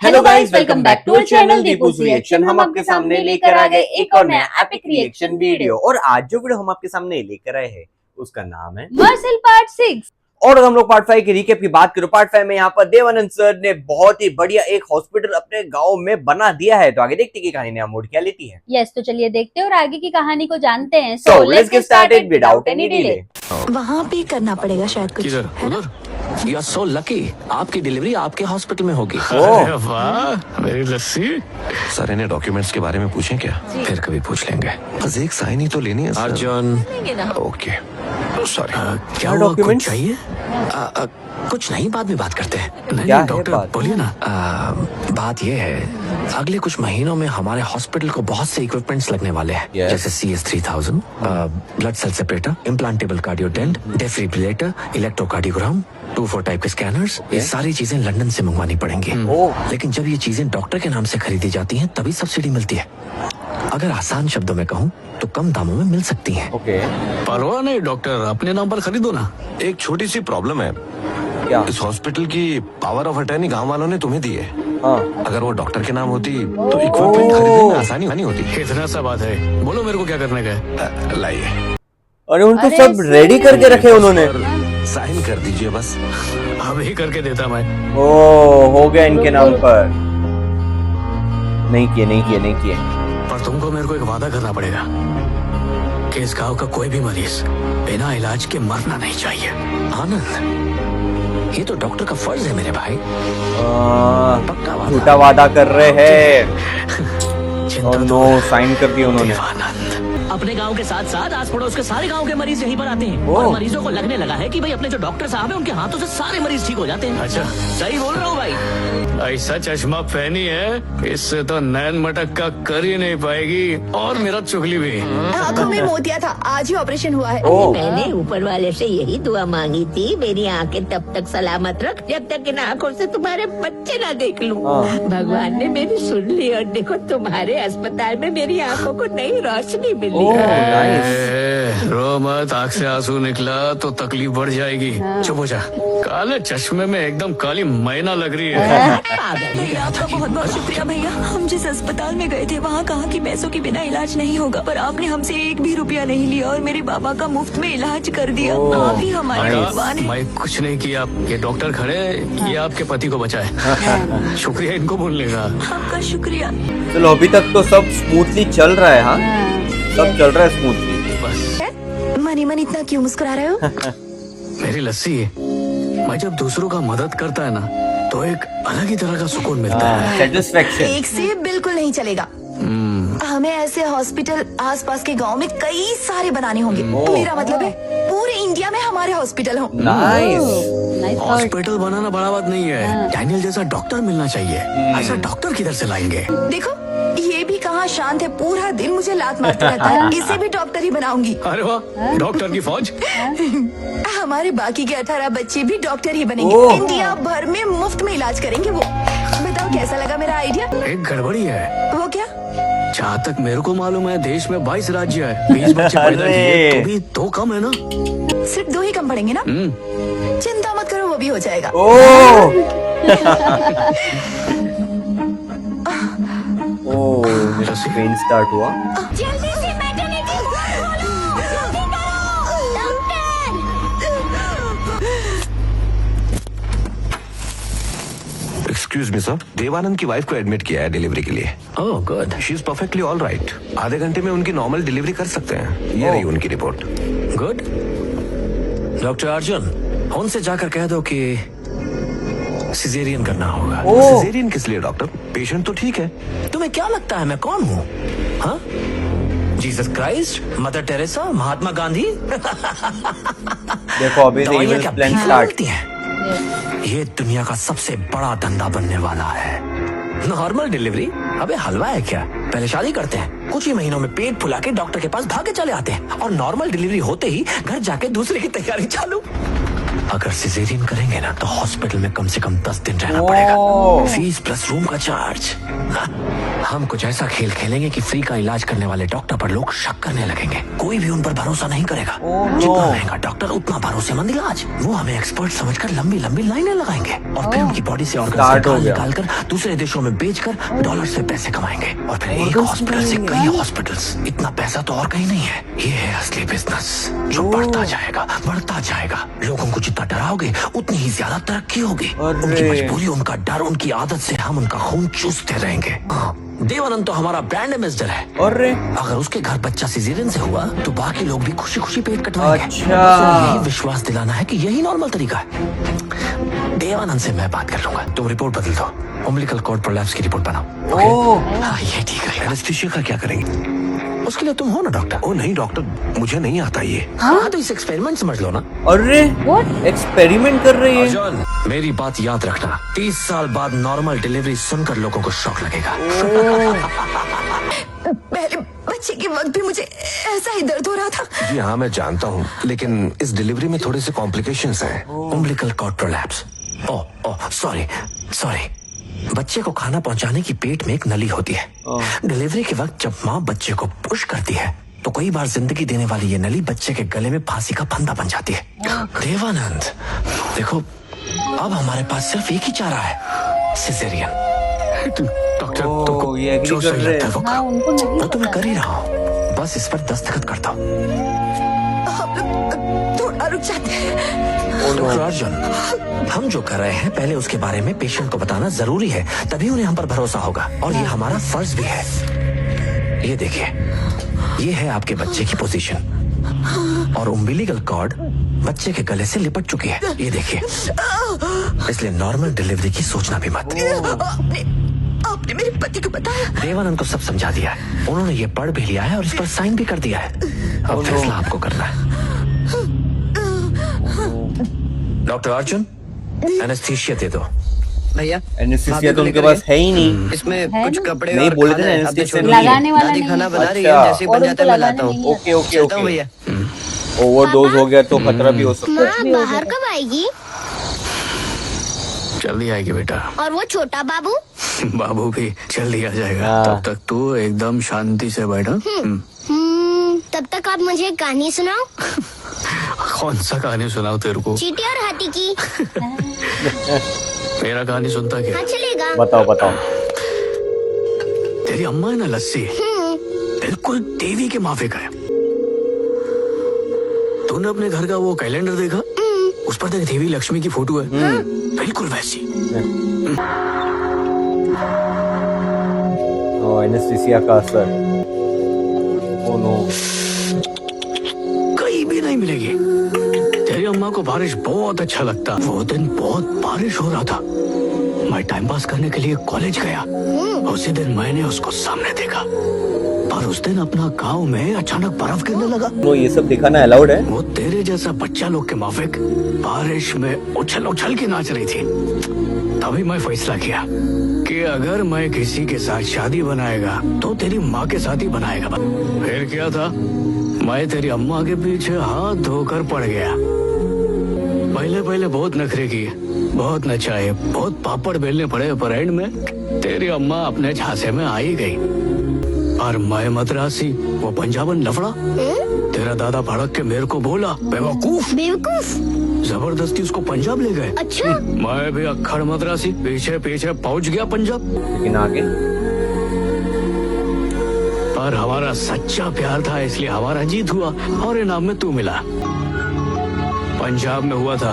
Hello guys, welcome back to our channel Deepu's reaction. हम आपके सामने लेकर आ गए एक और नया एपिक रिएक्शन वीडियो। और आज जो वीडियो हम आपके सामने लेकर आए हैं उसका नाम है मर्सिल पार्ट 6। और अगर हम लोग पार्ट 5 की रिकेप की बात करें, पार्ट 5 में यहाँ पर देवानंद सर ने बहुत ही बढ़िया एक हॉस्पिटल अपने गांव में बना दिया है। तो आगे देखते हैं कि कहानी नया मोड़ क्या लेती है। यस, तो चलिए देखते हैं और आगे की कहानी को जानते हैं। So let's get started without any delay. वहाँ पे करना पड़ेगा शायद कुछ, किधर? है ना? यू आर सो लकी, आपकी डिलीवरी आपके हॉस्पिटल में होगी। अरे वाह, मेरी लस्सी। सर इन्हें डॉक्यूमेंट्स के बारे में पूछें क्या? फिर कभी पूछ लेंगे। बस एक साइन ही तो लेनी है सर। अर्जुन, लेंगे ना। Okay sorry. क्या हुआ? कुछ documents? चाहिए? कुछ नहीं, बाद में बात करते हैं। नहीं क्या नहीं है डॉक्टर, बात? बोलिए ना। बात ये है, अगले कुछ महीनों में हमारे हॉस्पिटल को बहुत से इक्विपमेंट्स लगने वाले हैं। Yes. जैसे CS3000, blood cell separator, implantable कार्डियोडेंट, डेफिब्रिलेटर, इलेक्ट्रोकार्डियोग्राम, 2-4 टाइप के स्कैनर्स। ये सारी चीजें लंदन से मंगवानी पड़ेंगी। ओह। लेकिन जब ये चीजें डॉक्टर के नाम से खरीदी जाती हैं तभी सब्सिडी मिलती है। अगर आसान शब्दों में कहूँ तो कम दामों में मिल सकती हैं। ओके, परवाह नहीं डॉक्टर, अपने नाम पर खरीदो ना। एक छोटी सी प्रॉब्लम है। क्या? इस हॉस्पिटल की पावर ऑफ अटर्नी गांव वालों ने तुम्हें दी है। हाँ, अगर वो डॉक्टर के नाम होती तो इक्विपमेंट खरीदने में आसानी नहीं होती। इतना सा बात है, बोलो मेरे को क्या करने का है। लाइए अरे उनको अरे सब रेडी करके रखे उन्होंने। साइन कर दीजिए बस। अभी करके देता मैं। ओ हो गया इनके नाम पर। नहीं किए। पर तुमको मेरे को एक वादा करना पड़ेगा कि इस गांव का कोई भी मरीज बिना इलाज के मरना नहीं चाहिए। आनंद, ये तो डॉक्टर का फर्ज है मेरे भाई। पक्का वादा। झूठा वादा कर रहे हैं। चिंता और तो नो साइन कर दिए उन्होंने। देवानंद, अपने गांव के साथ साथ आस पड़ोस के सारे गांव के मरीज यहीं पर आते हैं ओह। और मरीजों को लगने लगा है कि भाई अपने जो डॉक्टर साहब हैं उनके हाथों से सारे मरीज ठीक हो जाते हैं। अच्छा। सही बोल रहा हूँ भाई। ऐसा चश्मा पहनी है इससे तो नैन मटक का कर ही नहीं पाएगी और मेरा चुगली भी। आंखों में मोतिया था, आज ही ऑपरेशन हुआ है। ओह। मैंने ऊपर वाले से यही दुआ मांगी थी, मेरी आंखें तब तक सलामत रख जब तक इन आंखों से तुम्हारे बच्चे ना देख लूं। हाँ। भगवान ने मेरी सुन ली और देखो तुम्हारे अस्पताल में मेरी आंखों को नई रोशनी मिली। Oh nice. रो मत, आँख से आंसू निकला तो तकलीफ बढ़ जाएगी। चुप हो जा, काले चश्मे में एकदम काली मैना लग रही है। भैया आपका बहुत बहुत शुक्रिया भैया। हम जिस अस्पताल में गए थे वहाँ कहा कि पैसों के बिना इलाज नहीं होगा, पर आपने हमसे एक भी रुपया नहीं लिया और मेरे बाबा का मुफ्त में इलाज कर दिया। आप ही हमारे भगवान हैं। मैं कुछ नहीं किया, ये डॉक्टर खड़े हैं, ये आपके पति को बचाए। शुक्रिया इनको बोलने का। आपका शुक्रिया। चलो अभी तक तो सब स्मूथली चल रहा है। हाँ, सब चल रहा है स्मूथली। बस मन इतना क्यों मुस्कुरा रहे हो? मेरी लस्सी, मैं जब दूसरों का मदद करता है ना तो एक अलग ही तरह का सुकून मिलता है। सेटिस्फेक्शन। एक से बिल्कुल नहीं चलेगा। हमें ऐसे हॉस्पिटल आसपास के गांव में कई सारे बनाने होंगे। मेरा मतलब है पूरे इंडिया में हमारे हॉस्पिटल हो। नाइस। हॉस्पिटल बनाना बड़ा बात नहीं है, डैनियल जैसा डॉक्टर मिलना चाहिए। ऐसा डॉक्टर किधर से लाएंगे? देखो ये भी कहाँ शांत है, पूरा दिन मुझे लात मारता रहता है। इसे भी डॉक्टर ही बनाऊंगी। अरे वाह, डॉक्टर की फौज। हमारे बाकी के 18 बच्चे भी डॉक्टर ही बनेंगे। ओह। इंडिया भर में मुफ्त में इलाज करेंगे वो। बताओ कैसा लगा मेरा आइडिया? एक गड़बड़ी है, वो क्या? जहाँ तक मेरे को मालूम है देश में 22 राज्य है, 20 बच्चे पैदा अरे। किए तो भी 2 कम है ना। सिर्फ 2 ही कम पड़ेंगे ना? चिंता मत करो, वो भी हो जाएगा। ओह मेरा पेन स्टार्ट हुआ। जल्दी से मैटरनिटी वार्ड खोलो, जल्दी करो, doctor. Excuse me sir, Devanand की वाइफ को एडमिट किया है डिलीवरी के लिए। Oh good she is perfectly all right. आधे घंटे में उनकी नॉर्मल डिलीवरी कर सकते हैं। ये रही उनकी रिपोर्ट। गुड। डॉक्टर अर्जुन, उनसे जाकर कह दो कि सिजेरियन करना होगा। सिजेरियन किस लिए डॉक्टर? पेशेंट तो ठीक है। तुम्हें क्या लगता है मैं कौन हूँ? हाँ? Jesus Christ, mother Teresa, Mahatma Gandhi? देखो अभी से दवाइयाँ इविल क्या प्लान भीख स्टार्ट। मांगती हैं? ये दुनिया का सबसे बड़ा धंधा बनने वाला है। Normal delivery? अबे हलवा है क्या? पहले शादी करते हैं, कुछ ही महीनों में पेट फुला के डॉक्टर के पास भागे चले आते हैं और नॉर्मल डिलीवरी होते ही घर जाके दूसरे की तैयारी चालू। अगर सिजेरियन करेंगे ना तो हॉस्पिटल में कम से कम 10 दिन रहना ओह। पड़ेगा। फीस प्लस रूम का चार्ज। हम कुछ ऐसा खेल खेलेंगे कि फ्री का इलाज करने वाले डॉक्टर पर लोग शक करने लगेंगे। कोई भी उन पर भरोसा नहीं करेगा। जितना महंगा डॉक्टर उतना भरोसेमंद इलाज। वो हमें एक्सपर्ट समझकर लंबी लंबी लाइनें लगाएंगे और फिर उनकी बॉडी से Start हो ऑर्गन गया। निकाल कर दूसरे देशों में बेचकर डॉलर से पैसे कमाएंगे और फिर एक हॉस्पिटल से कई हॉस्पिटल्स। इतना पैसा तो और कहीं नहीं है। ये है असली बिजनेस जो बढ़ता जाएगा बढ़ता जाएगा। लोगों को जितना डराओगे उतनी ही ज्यादा तरक्की होगी। अरे। उनकी मजबूरी, उनका डर, उनकी आदत से हम उनका खून चूसते रहेंगे। देवानंद तो हमारा ब्रांड एम्बेसडर है। अरे अगर उसके घर बच्चा सिजेरियन से हुआ तो बाकी लोग भी खुशी खुशी पेट कटवाएंगे। अच्छा। बस यही विश्वास दिलाना है कि यही नॉर्मल तरीका है। देवानंद से मैं बात कर लूंगा। तुम रिपोर्ट बदल दो। उम्बिलिकल कॉर्ड प्रोलैप्स की रिपोर्ट बनाओ। ओह हाँ ये ठीक है। एनेस्थीसिया का क्या करेंगे? उसके लिए तुम हो ना डॉक्टर। ओ नहीं डॉक्टर, मुझे नहीं आता ये। हाँ तो इस एक्सपेरिमेंट समझ लो ना। अरे एक्सपेरिमेंट कर रही है। अर्जुन मेरी बात याद रखना, 30 साल बाद नॉर्मल डिलीवरी सुनकर लोगों को शॉक लगेगा। पहले बच्चे के वक्त भी मुझे ऐसा ही दर्द हो रहा था। जी हाँ मैं जानता हूँ, लेकिन इस डिलीवरी में थोड़े से कॉम्प्लिकेशंस हैं। Umbilical cord prolapse. Oh sorry sorry. बच्चे को खाना पहुंचाने की पेट में एक नली होती है। डिलीवरी के वक्त जब माँ बच्चे को पुश करती है तो कई बार जिंदगी देने वाली ये नली बच्चे के गले में फांसी का फंदा बन जाती है। देवानंद देखो, अब हमारे पास सिर्फ एक ही चारा है, सिजेरियन। डॉक्टर ओह, तुमको ये agree जो कर सही रहे लगता है वो हाँ उनको नहीं वो तो मैं पता। कर ही रहा हूँ, बस इस पर दस्तखत करता हूँ। हम लोग थोड़ा रुक जाते हैं। डॉक्टर अर्जुन, हम जो कर रहे हैं पहले उसके बारे में पेशेंट को बताना जरूरी है, तभी उन्हें हम पर भरोसा होगा और ये हमारा फर्ज भी है। ये देखिए, ये है आपके बच्चे की पोजीशन और उम्बिलिकल कॉर्ड बच्चे के गले से लिपट चुकी है। ये देखिए, इसलिए नॉर्मल डिलीवरी की सोचना भी मत। आपने मेरे पति को बताया? देवानंद को सब समझा दिया है, उन्होंने ये पढ़ भी लिया है और इस पर साइन भी कर दिया है। अब फैसला आपको करना है। डॉक्टर अर्जुन, एनेस्थीसिया दे दो। भैया एनेस्थीसिया तो उनके पास है ही नहीं। इसमें है कुछ ना? कपड़े नहीं, और बोले थे खाना ना, है, आप anesthesia छोड़ नहीं है। लगाने वाला दादी नहीं खाना है। बना रही है, अच्छा। जैसे ही और बन जाता है उनको मैं लाता लगाने हूँ। नहीं है। ओके चलता हूँ भैया। ओवरडोज हो गया तो खतरा भी हो सकता है। भी हो हाँ, जाएगा। बाहर कब आएगी? जल्दी आएगी बेटा। और वो छोटा बाबू? बाबू भी जल्दी आ जाएगा। हाँ। तब तक तू एकदम शांति से बैठा। तब तक आप मुझे एक कहानी सुनाओ। कौन सा कहानी सुनाओ तेरे को? चींटी और हाथी की। मेरा कहानी सुनता क्या? हाँ चलेगा। बताओ बताओ। तेरी अम्मा है ना लस्सी, बिल्कुल देवी के माफिक है। तूने अपने घर का वो कैलेंडर देखा? उस पर देख देवी लक्ष्मी की फोटो है, बिल्कुल वैसी। एनेस्थीसिया का असर। Oh no. कहीं भी नहीं मिलेगी। तेरी अम्मा को बारिश बहुत अच्छा लगता। वो दिन बहुत बारिश हो रहा था, मैं टाइम पास करने के लिए कॉलेज गया। उसी दिन मैंने उसको सामने देखा, पर उस दिन अपना गांव में अचानक बर्फ गिरने लगा। नो, ये सब दिखाना अलाउड है? वो तेरे जैसा बच्चा लोग के माफिक बारिश में उछल उछल के नाच रही थी। तभी मैं फैसला किया कि अगर मैं किसी के साथ शादी बनाएगा तो तेरी माँ के साथ ही बनाएगा। फिर क्या था, मैं तेरी अम्मा के पीछे हाथ धोकर पड़ गया। पहले पहले बहुत नखरे किए, बहुत नचाए, बहुत पापड़ बेलने पड़े, पर एंड में तेरी अम्मा अपने झांसे में आ ही गई। और मैं मद्रासी, वो पंजाबन लफड़ा। तेरा दादा भड़क के मेरे को बोला बेवकूफ। बेवकूफ? जबरदस्ती उसको पंजाब ले गए। अच्छा। मैं भी अक्खड़ मद्रासी पीछे पीछे पहुंच गया पंजाब। लेकिन आगे पर हमारा सच्चा प्यार था, इसलिए हमारा जीत हुआ और इनाम में तू मिला। पंजाब में हुआ था,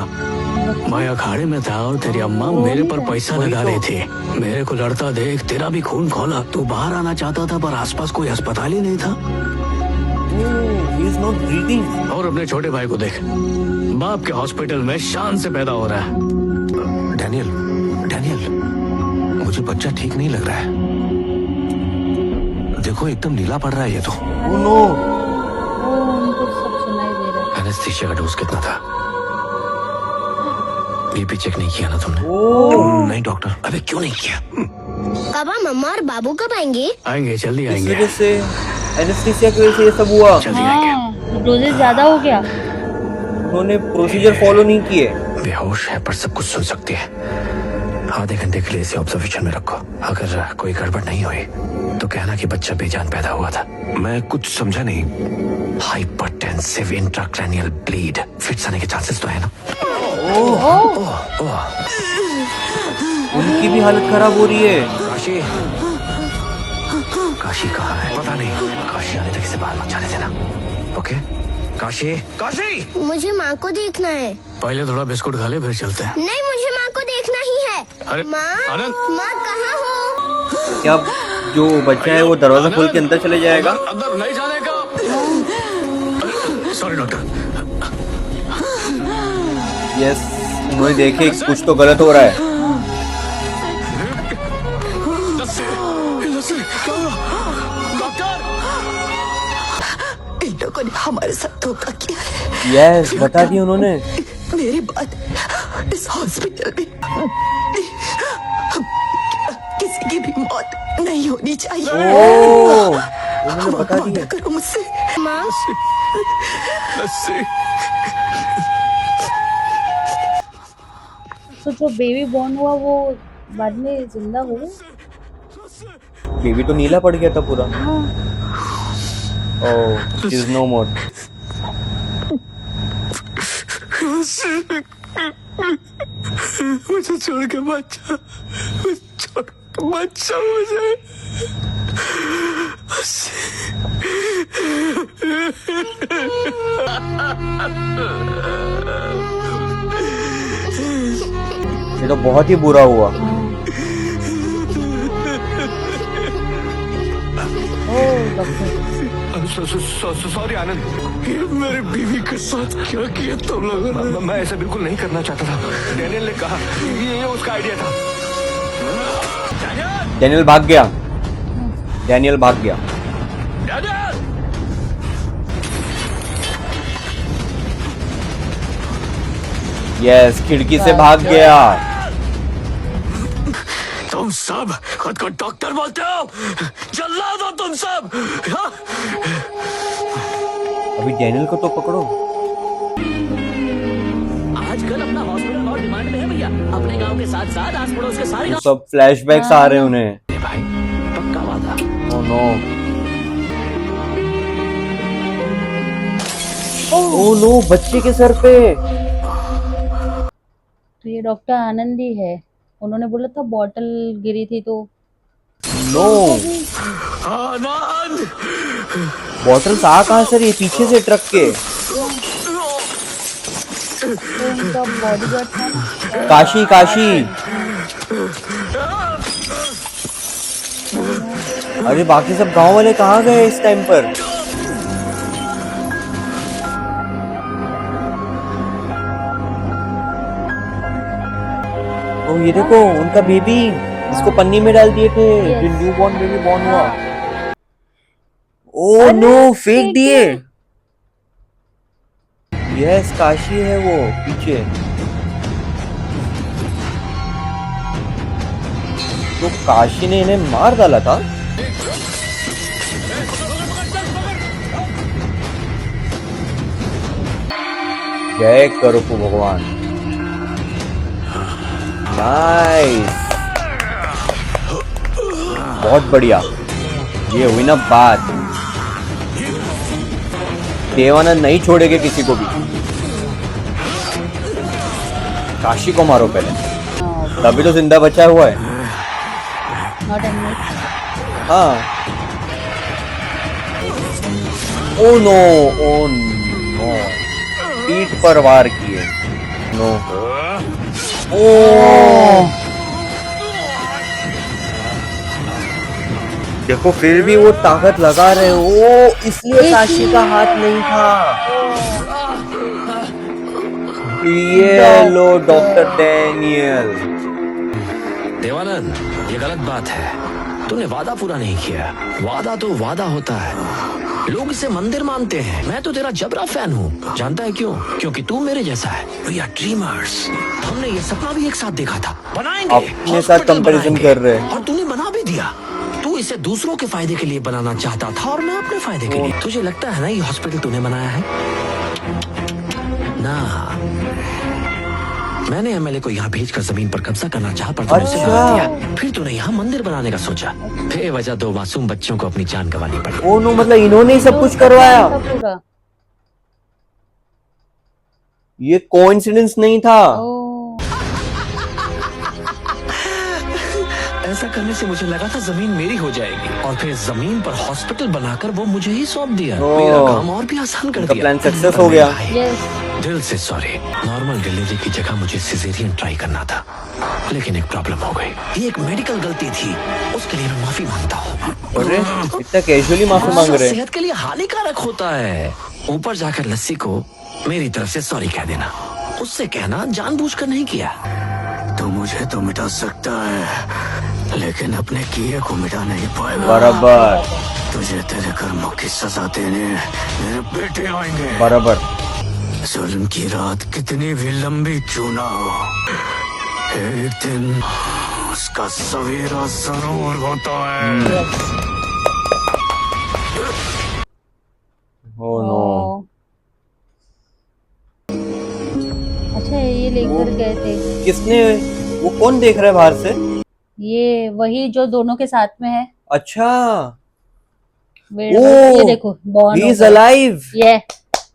मैं अखाड़े में था और तेरी अम्मा मेरे पर पैसा लगा रही थी। मेरे को लड़ता देख तेरा भी खून खौला। तू बाहर आना चाहता था पर आसपास कोई अस्पताल ही नहीं था। he is not breathing। और अपने छोटे भाई को देख, बाप के हॉस्पिटल में शान से पैदा हो रहा है। डैनियल, डैनियल, मुझे बच्चा ठीक नहीं लग रहा है। देखो एकदम नीला पड़ रहा है ये तो। Oh no. उनको सब सुनाई दे रहा है। एनेस्थीसिया का डोज कितना था? बीपी चेक नहीं किया ना तुमने? नहीं डॉक्टर। अबे क्यों नहीं किया? कब मम्मा और बाबू कब आएंगे? आएंगे, जल्दी इस आएंगे, वजह से एनेस्थीसिया की वजह से ये सब हुआ। जल्दी आएंगे। हाँ, डोजेज ज्यादा हो गया। उन्होंने प्रोसीजर फॉलो नहीं किए। बेहोश है पर सब कुछ सुन सकती है। आधे घंटे के लिए इसे ऑब्जर्वेशन में रखो। अगर कोई गड़बड़ नहीं हुई तो कहना कि बच्चा बेजान पैदा हुआ था। मैं कुछ समझा नहीं। हाइपरटेंसिव इंट्राक्रैनियल ब्लीड, फिट्स आने के चांसेस तो है ना। उनकी भी हालत खराब हो रही है। काशी, काशी कहाँ है? पता नहीं। काशी आने तक इसे बाहर मत जाने देना, ओके? काशी, काशी! मुझे माँ को देखना है। पहले थोड़ा बिस्कुट खा ले फिर चलते हैं। नहीं, मुझे माँ को देखना ही है। अरे, माँ, आनंद! माँ कहाँ हो? क्या जो बच्चा है वो दरवाजा खोल के अंदर चले जाएगा? अंदर नहीं जाने का। Sorry doctor. यस, उन्होंने देखे कुछ तो गलत हो रहा है। इन लोगों ने हमारे साथ धोखा किया है। यस, बता दिया उन्होंने। मेरी बात इस हॉस्पिटल में किसी की भी मौत नहीं होनी चाहिए। ओह, उन्होंने बता वादा दिया। करो मुझसे। माँ, तो जो बेबी बॉर्न हुआ वो बाद में जिंदा हो गया। बेबी तो नीला पड़ गया था पूरा। ओह, शी इज नो मोर। मुझे छोड़ के बच्चा, मुझे ये तो बहुत ही बुरा हुआ। सॉरी आनंद, ये मेरी बीवी के साथ क्या किया तुम लोगों ने? मैं ऐसा बिल्कुल नहीं करना चाहता था। डैनियल ने कहा ये उसका आइडिया था। डैनियल भाग गया। डैनियल भाग गया। यस, खिड़की से भाग गया। तुम सब खुद को डॉक्टर बोलते हो? जल्लाद हो तुम सब। हाँ? अभी डैनियल को तो पकड़ो। आजकल अपना हॉस्पिटल बहुत डिमांड में है भैया। अपने गांव के साथ साथ आस पड़ोस के सारे गांव। सब फ्लैशबैक्स आ रहे हैं उन्हें। भाई पक्का वादा। ओह नो, ओह नो, बच्चे के सर पे। तो ये डॉक्टर आनंद ही है। उन्होंने बोला था बॉटल गिरी थी तो। नो, आनंद! बॉटल्स आ कहाँ से रही? पीछे से ट्रक के। तो उनका बॉडीगार्ड था ना। काशी, काशी। अरे बाकी सब गांव वाले कहाँ गए इस टाइम पर? ओ ये देखो, उनका बेबी इसको पन्नी में डाल दिए थे। जो न्यू बॉर्न बेबी बॉर्न हुआ। ओ नो, फेंक दिए। यस, काशी है वो पीछे। तो काशी ने इन्हें मार डाला था। जय करुपु भगवान। नाइस, बहुत बढ़िया। ये हुई ना बात। देवानंद नहीं छोड़ेंगे किसी को भी। काशी को मारो पहले, तभी तो जिंदा बचा हुआ है। Not animal. हाँ। ओ नो, ओ नो, पीठ पर वार किए। नो, ओ देखो, फिर भी वो ताकत लगा रहे हो। ओ, इसलिए काशी का हाथ नहीं था। ये लो डॉक्टर डैनियल। देवानंद, ये गलत बात है। तूने वादा पूरा नहीं किया। वादा तो वादा होता है। लोग इसे मंदिर मानते हैं। मैं तो तेरा जबरा फैन हूँ। जानता है क्यों? क्योंकि तू मेरे जैसा है। We are dreamers। हमने ये सपना भी एक साथ देखा था। बनाएंगे, अपने साथ हॉस्पिटल कंपैरिजन बनाएंगे। कर रहे हैं। और तूने बना भी दिया। तू इसे दूसरों के फायदे के लिए बनाना चाहता था और मैं अपने फायदे के लिए। तुझे लगता है ना ये हॉस्पिटल तूने बनाया है? ना, मैंने एमएलए को यहाँ भेजकर जमीन पर कब्जा करना चाहा पर तूने उसे अच्छा। भगा दिया। फिर तूने यहाँ मंदिर बनाने का सोचा। बेवजह 2 मासूम बच्चों को अपनी जान गंवानी पड़ी। ओ नो, मतलब इन्होंने ही सब कुछ करवाया। था पूरा। ये कोइंसिडेंस नहीं था। ओ ऐसा करने से मुझे लगा था जमीन मेरी हो जाएगी और फिर जमीन पर हॉस्पिटल बनाकर वो मुझे ही सौंप दिया। ओह। मेरा काम और भी आसान कर उनका दिया। प्लान सक्सेस पर हो गया। मेरे भाई, यस, दिल से सॉरी। नॉर्मल डिलीवरी की जगह मुझे सिजेरियन ट्राई करना था, लेकिन एक प्रॉब्लम हो गई। ये एक मेडिकल गलती थी, उसके लिए मैं माफी मांगता हूँ। अरे इतना कैजुअली माफी मांग रहे हैं। सेहत के लिए हानिकारक होता है। ऊपर जाकर लस्सी को मेरी तरफ से सॉरी कह देना। उससे कहना जानबूझकर नहीं किया। तो मुझे तो मिटा सकता है, लेकिन अपने किए को मिटा नहीं पाएगा। बराबर तुझे तेरे कर्मों की सजा देने मेरे बेटे आएंगे। बराबर। जुल्म की रात कितनी भी लंबी क्यों ना हो, एक दिन उसका सवेरा जरूर होता है। Oh no. अच्छा ये लेकर गए थे। किसने, वो कौन देख रहा है बाहर से? ये वही जो दोनों के साथ में है। अच्छा, ये देखो बॉर्न ही इज अलाइव। ये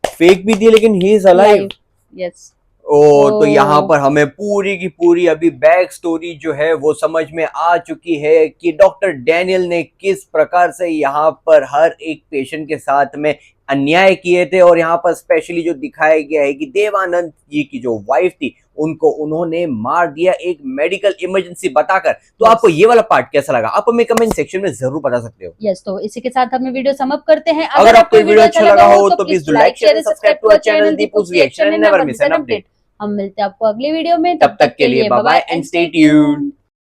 फेक भी दिए लेकिन ही इज अलाइव। यस। तो यहाँ पर हमें पूरी की पूरी अभी बैक स्टोरी जो है वो समझ में आ चुकी है कि डॉक्टर डैनियल ने किस प्रकार से यहाँ पर हर एक पेशेंट के साथ में अन्याय किए थे। और यहाँ पर स्पेशली जो दिखाया गया है कि देवानंद जी की जो वाइफ थी उनको उन्होंने मार दिया एक मेडिकल इमरजेंसी बताकर। तो आपको ये वाला पार्ट कैसा लगा, आप हमें कमेंट सेक्शन में जरूर बता सकते हो। यस, तो इसी के साथ हम वीडियो समाप्त करते हैं। अगर आपको वीडियो अच्छा लगा हो तो please do like share subscribe to our channel Deepu's reaction and never miss an update. हम मिलते हैं आपको अगली वीडियो में। तब तक के लिए bye bye and stay tuned.